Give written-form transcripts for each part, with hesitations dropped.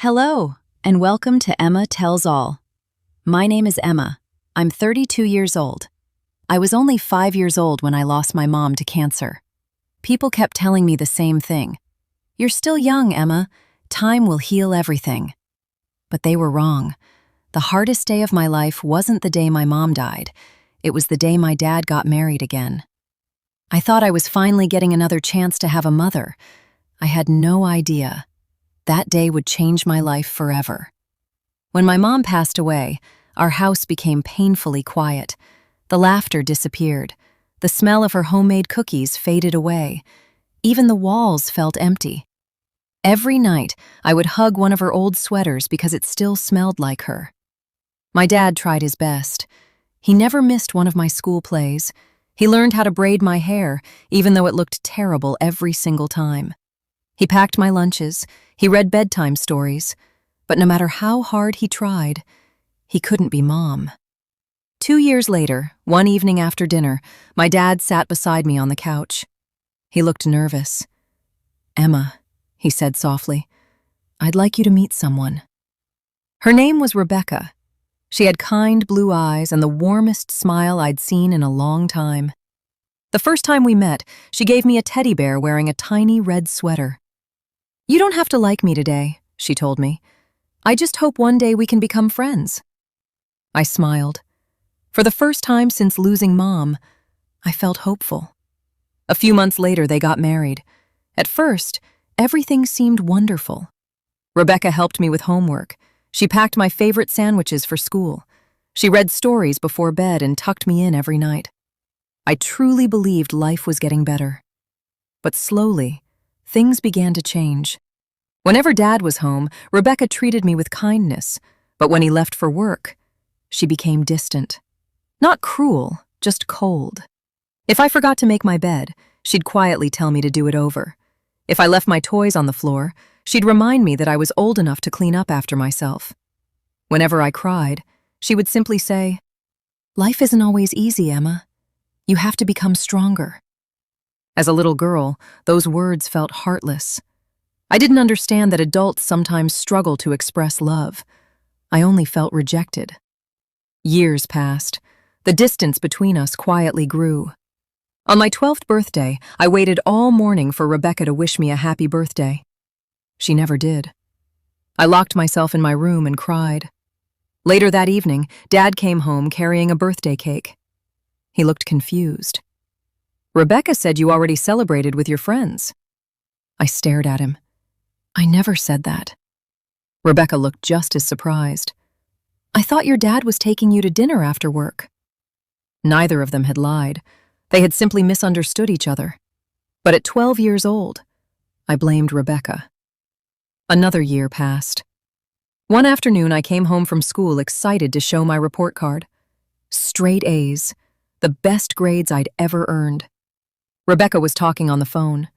Hello, and welcome to Emma Tells All. My name is Emma. I'm 32 years old. I was only 5 years old when I lost my mom to cancer. People kept telling me the same thing. You're still young, Emma. Time will heal everything. But they were wrong. The hardest day of my life wasn't the day my mom died. It was the day my dad got married again. I thought I was finally getting another chance to have a mother. I had no idea. That day would change my life forever. When my mom passed away, our house became painfully quiet. The laughter disappeared. The smell of her homemade cookies faded away. Even the walls felt empty. Every night, I would hug one of her old sweaters because it still smelled like her. My dad tried his best. He never missed one of my school plays. He learned how to braid my hair, even though it looked terrible every single time. He packed my lunches. He read bedtime stories. But no matter how hard he tried, he couldn't be Mom. 2 years later, one evening after dinner, my dad sat beside me on the couch. He looked nervous. "Emma," he said softly, "I'd like you to meet someone." Her name was Rebecca. She had kind blue eyes and the warmest smile I'd seen in a long time. The first time we met, she gave me a teddy bear wearing a tiny red sweater. "You don't have to like me today," she told me. "I just hope one day we can become friends." I smiled. For the first time since losing Mom, I felt hopeful. A few months later, they got married. At first, everything seemed wonderful. Rebecca helped me with homework. She packed my favorite sandwiches for school. She read stories before bed and tucked me in every night. I truly believed life was getting better. But slowly, things began to change. Whenever Dad was home, Rebecca treated me with kindness, but when he left for work, she became distant. Not cruel, just cold. If I forgot to make my bed, she'd quietly tell me to do it over. If I left my toys on the floor, she'd remind me that I was old enough to clean up after myself. Whenever I cried, she would simply say, "Life isn't always easy, Emma. You have to become stronger." As a little girl, those words felt heartless. I didn't understand that adults sometimes struggle to express love. I only felt rejected. Years passed. The distance between us quietly grew. On my 12th birthday, I waited all morning for Rebecca to wish me a happy birthday. She never did. I locked myself in my room and cried. Later that evening, Dad came home carrying a birthday cake. He looked confused. "Rebecca said you already celebrated with your friends." I stared at him. "I never said that." Rebecca looked just as surprised. "I thought your dad was taking you to dinner after work." Neither of them had lied. They had simply misunderstood each other. But at 12 years old, I blamed Rebecca. Another year passed. One afternoon, I came home from school excited to show my report card. Straight A's, the best grades I'd ever earned. Rebecca was talking on the phone.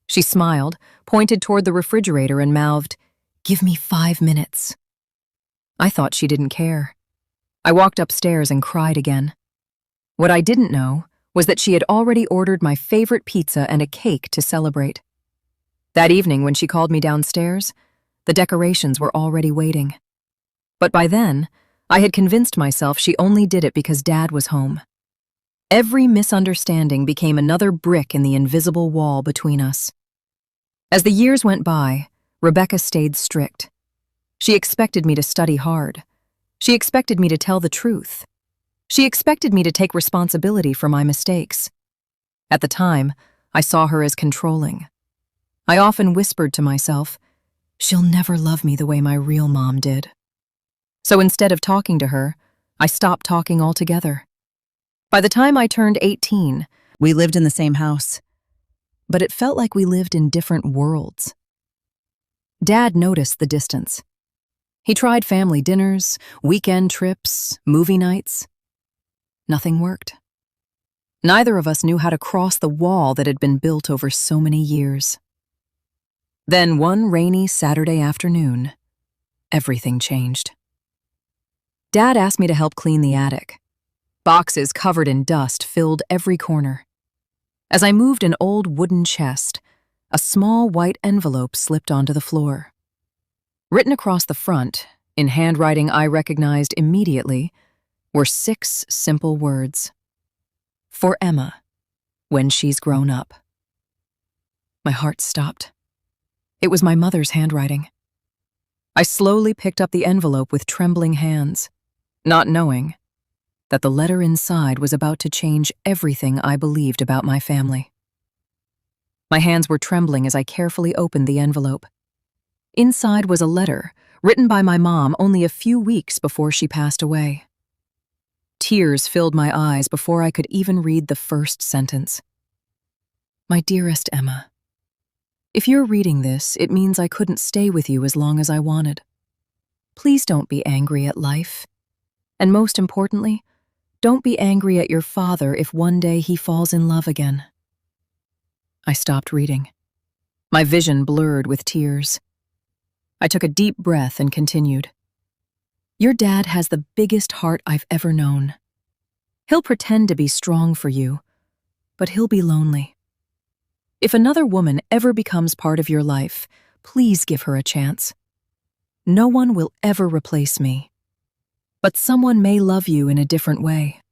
She smiled, pointed toward the refrigerator and mouthed, "Give me 5 minutes." I thought she didn't care. I walked upstairs and cried again. What I didn't know was that she had already ordered my favorite pizza and a cake to celebrate. That evening, when she called me downstairs, the decorations were already waiting. But by then, I had convinced myself she only did it because Dad was home. Every misunderstanding became another brick in the invisible wall between us. As the years went by, Rebecca stayed strict. She expected me to study hard. She expected me to tell the truth. She expected me to take responsibility for my mistakes. At the time, I saw her as controlling. I often whispered to myself, "She'll never love me the way my real mom did." So instead of talking to her, I stopped talking altogether. By the time I turned 18, we lived in the same house. But it felt like we lived in different worlds. Dad noticed the distance. He tried family dinners, weekend trips, movie nights. Nothing worked. Neither of us knew how to cross the wall that had been built over so many years. Then one rainy Saturday afternoon, everything changed. Dad asked me to help clean the attic. Boxes covered in dust filled every corner. As I moved an old wooden chest, a small white envelope slipped onto the floor. Written across the front, in handwriting I recognized immediately, were 6 simple words. For Emma, when she's grown up. My heart stopped. It was my mother's handwriting. I slowly picked up the envelope with trembling hands, not knowing that the letter inside was about to change everything I believed about my family. My hands were trembling as I carefully opened the envelope. Inside was a letter written by my mom only a few weeks before she passed away. Tears filled my eyes before I could even read the first sentence. My dearest Emma, if you're reading this, it means I couldn't stay with you as long as I wanted. Please don't be angry at life. And most importantly, don't be angry at your father if one day he falls in love again. I stopped reading. My vision blurred with tears. I took a deep breath and continued. Your dad has the biggest heart I've ever known. He'll pretend to be strong for you, but he'll be lonely. If another woman ever becomes part of your life, please give her a chance. No one will ever replace me, but someone may love you in a different way.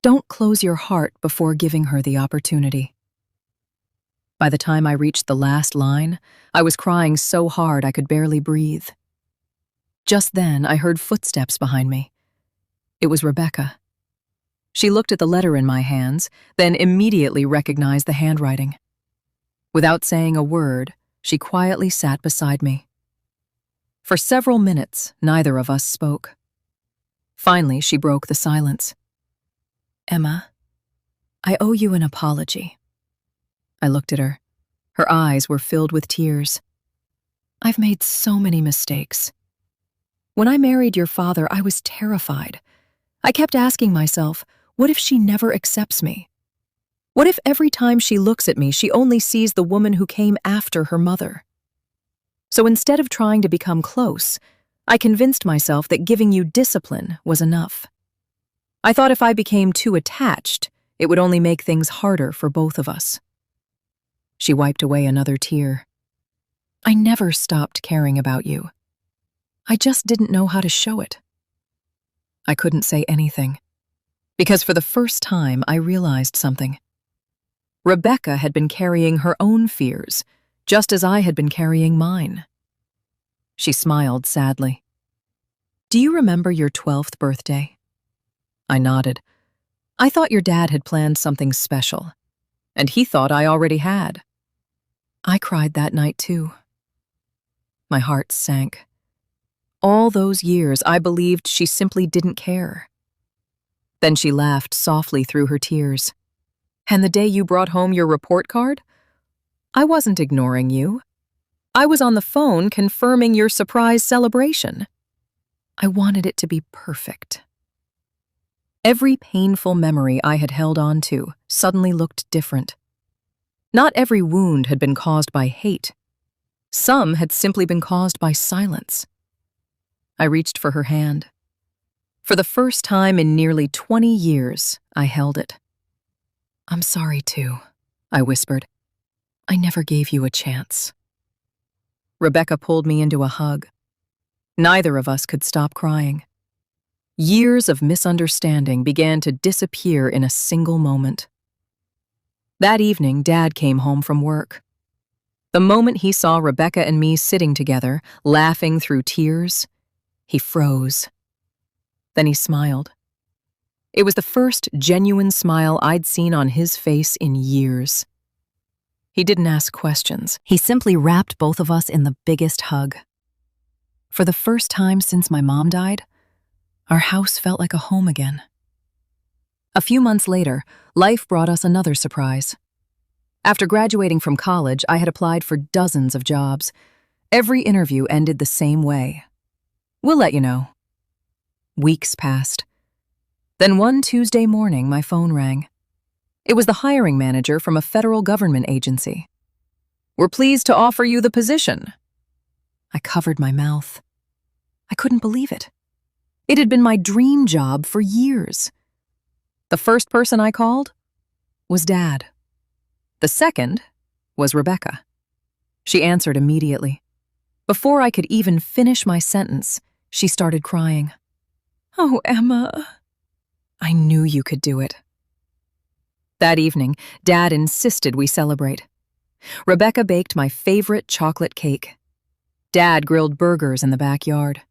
Don't close your heart before giving her the opportunity. By the time I reached the last line, I was crying so hard I could barely breathe. Just then, I heard footsteps behind me. It was Rebecca. She looked at the letter in my hands, then immediately recognized the handwriting. Without saying a word, she quietly sat beside me. For several minutes, neither of us spoke. Finally, she broke the silence. Emma, I owe you an apology. I looked at her. Her eyes were filled with tears. I've made so many mistakes. When I married your father, I was terrified. I kept asking myself, what if she never accepts me? What if every time she looks at me, she only sees the woman who came after her mother? So instead of trying to become close, I convinced myself that giving you discipline was enough. I thought if I became too attached, it would only make things harder for both of us. She wiped away another tear. I never stopped caring about you. I just didn't know how to show it. I couldn't say anything, because for the first time I realized something. Rebecca had been carrying her own fears, just as I had been carrying mine. She smiled sadly. Do you remember your 12th birthday? I nodded. I thought your dad had planned something special, and he thought I already had. I cried that night too. My heart sank. All those years, I believed she simply didn't care. Then she laughed softly through her tears. And the day you brought home your report card? I wasn't ignoring you. I was on the phone confirming your surprise celebration. I wanted it to be perfect. Every painful memory I had held on to suddenly looked different. Not every wound had been caused by hate. Some had simply been caused by silence. I reached for her hand. For the first time in nearly 20 years, I held it. I'm sorry too, I whispered. I never gave you a chance. Rebecca pulled me into a hug. Neither of us could stop crying. Years of misunderstanding began to disappear in a single moment. That evening, Dad came home from work. The moment he saw Rebecca and me sitting together, laughing through tears, he froze. Then he smiled. It was the first genuine smile I'd seen on his face in years. He didn't ask questions. He simply wrapped both of us in the biggest hug. For the first time since my mom died, our house felt like a home again. A few months later, life brought us another surprise. After graduating from college, I had applied for dozens of jobs. Every interview ended the same way. We'll let you know. Weeks passed. Then one Tuesday morning, my phone rang. It was the hiring manager from a federal government agency. We're pleased to offer you the position. I covered my mouth. I couldn't believe it. It had been my dream job for years. The first person I called was Dad. The second was Rebecca. She answered immediately. Before I could even finish my sentence, she started crying. "Oh, Emma, I knew you could do it." That evening, Dad insisted we celebrate. Rebecca baked my favorite chocolate cake. Dad grilled burgers in the backyard.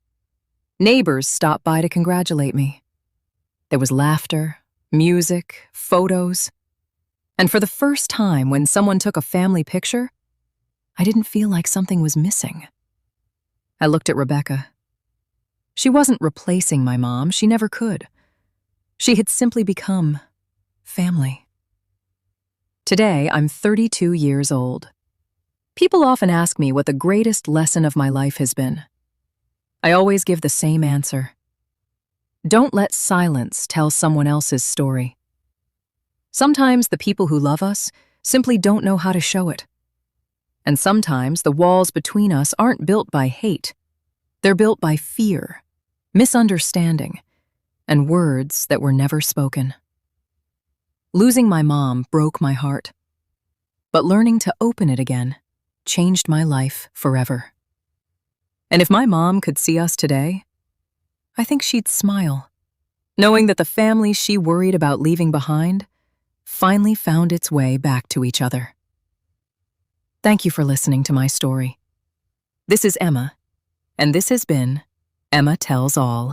Neighbors stopped by to congratulate me. There was laughter, music, photos. And for the first time, when someone took a family picture, I didn't feel like something was missing. I looked at Rebecca. She wasn't replacing my mom. She never could. She had simply become family. Today, I'm 32 years old. People often ask me what the greatest lesson of my life has been. I always give the same answer. Don't let silence tell someone else's story. Sometimes the people who love us simply don't know how to show it. And sometimes the walls between us aren't built by hate. They're built by fear, misunderstanding, and words that were never spoken. Losing my mom broke my heart, but learning to open it again changed my life forever. And if my mom could see us today, I think she'd smile, knowing that the family she worried about leaving behind finally found its way back to each other. Thank you for listening to my story. This is Emma, and this has been Emma Tells All.